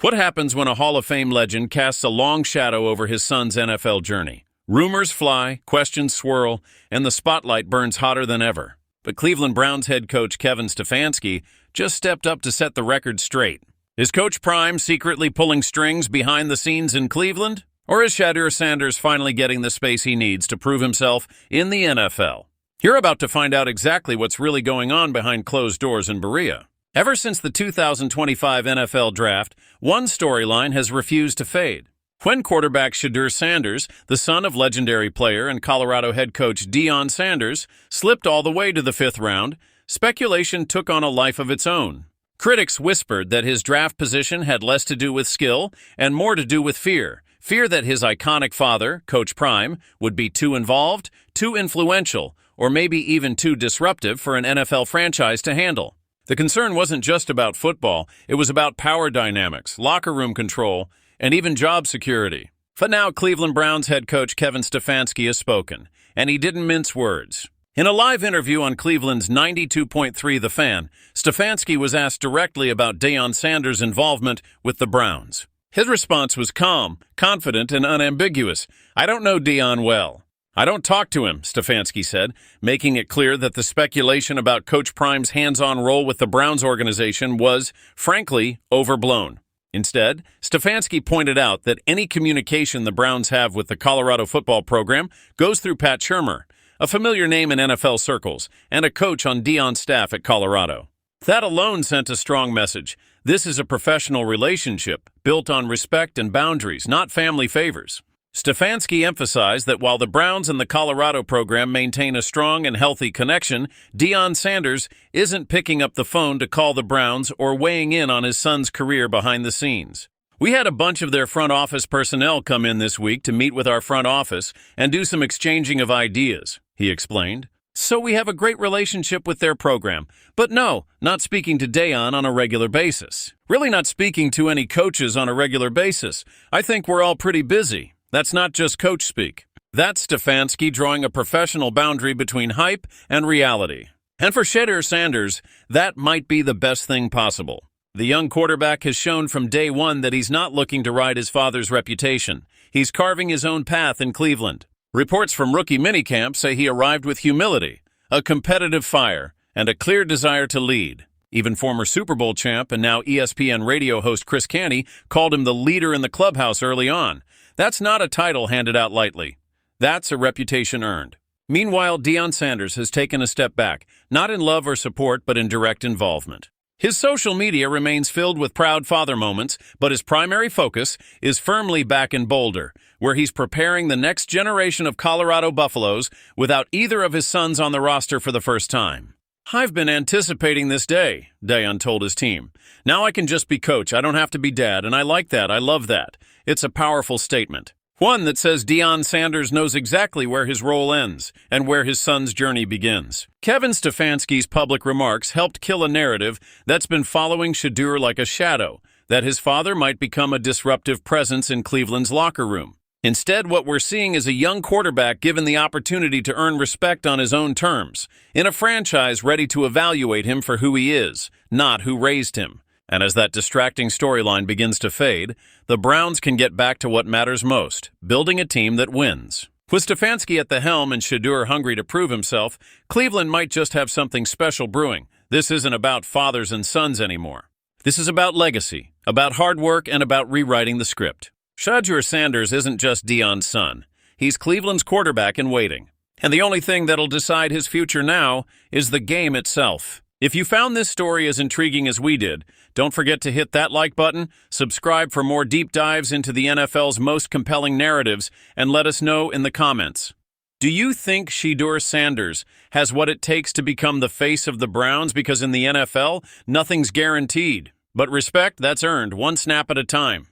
What happens when a Hall of Fame legend casts a long shadow over his son's NFL journey? Rumors fly, questions swirl, and the spotlight burns hotter than ever. But Cleveland Browns head coach Kevin Stefanski just stepped up to set the record straight. Is Coach Prime secretly pulling strings behind the scenes in Cleveland? Or is Shedeur Sanders finally getting the space he needs to prove himself in the NFL? You're about to find out exactly what's really going on behind closed doors in Berea. Ever since the 2025 NFL Draft, one storyline has refused to fade. When quarterback Shedeur Sanders, the son of legendary player and Colorado head coach Deion Sanders, slipped all the way to the 5th round, speculation took on a life of its own. Critics whispered that his draft position had less to do with skill and more to do with fear. Fear that his iconic father, Coach Prime, would be too involved, too influential, or maybe even too disruptive for an NFL franchise to handle. The concern wasn't just about football, it was about power dynamics, locker room control, and even job security. But now Cleveland Browns head coach Kevin Stefanski has spoken, and he didn't mince words. In a live interview on Cleveland's 92.3 The Fan, Stefanski was asked directly about Deion Sanders' involvement with the Browns. His response was calm, confident, and unambiguous. "I don't know Deion well. I don't talk to him," Stefanski said, making it clear that the speculation about Coach Prime's hands-on role with the Browns organization was, frankly, overblown. Instead, Stefanski pointed out that any communication the Browns have with the Colorado football program goes through Pat Shurmur, a familiar name in NFL circles, and a coach on Deion's staff at Colorado. That alone sent a strong message. This is a professional relationship built on respect and boundaries, not family favors. Stefanski emphasized that while the Browns and the Colorado program maintain a strong and healthy connection, Deion Sanders isn't picking up the phone to call the Browns or weighing in on his son's career behind the scenes. "We had a bunch of their front office personnel come in this week to meet with our front office and do some exchanging of ideas," he explained. "So we have a great relationship with their program, but no, not speaking to Deion on a regular basis. Really not speaking to any coaches on a regular basis. I think we're all pretty busy. That's not just coach speak." That's Stefanski drawing a professional boundary between hype and reality. And for Shedeur Sanders, that might be the best thing possible. The young quarterback has shown from day one that he's not looking to ride his father's reputation. He's carving his own path in Cleveland. Reports from rookie minicamp say he arrived with humility, a competitive fire, and a clear desire to lead. Even former Super Bowl champ and now ESPN radio host Chris Canty called him the leader in the clubhouse early on. That's not a title handed out lightly. That's a reputation earned. Meanwhile, Deion Sanders has taken a step back, not in love or support, but in direct involvement. His social media remains filled with proud father moments, but his primary focus is firmly back in Boulder, where he's preparing the next generation of Colorado Buffaloes without either of his sons on the roster for the first time. "I've been anticipating this day," Deion told his team. "Now I can just be coach. I don't have to be dad, and I like that. I love that. It's a powerful statement. One that says Deion Sanders knows exactly where his role ends and where his son's journey begins." Kevin Stefanski's public remarks helped kill a narrative that's been following Shedeur like a shadow, that his father might become a disruptive presence in Cleveland's locker room. Instead, what we're seeing is a young quarterback given the opportunity to earn respect on his own terms, in a franchise ready to evaluate him for who he is, not who raised him. And as that distracting storyline begins to fade, the Browns can get back to what matters most, building a team that wins. With Stefanski at the helm and Shedeur hungry to prove himself, Cleveland might just have something special brewing. This isn't about fathers and sons anymore. This is about legacy, about hard work, and about rewriting the script. Shedeur Sanders isn't just Deion's son. He's Cleveland's quarterback in waiting. And the only thing that'll decide his future now is the game itself. If you found this story as intriguing as we did, don't forget to hit that like button, subscribe for more deep dives into the NFL's most compelling narratives, and let us know in the comments. Do you think Shedeur Sanders has what it takes to become the face of the Browns? Because in the NFL, nothing's guaranteed. But respect, that's earned, one snap at a time.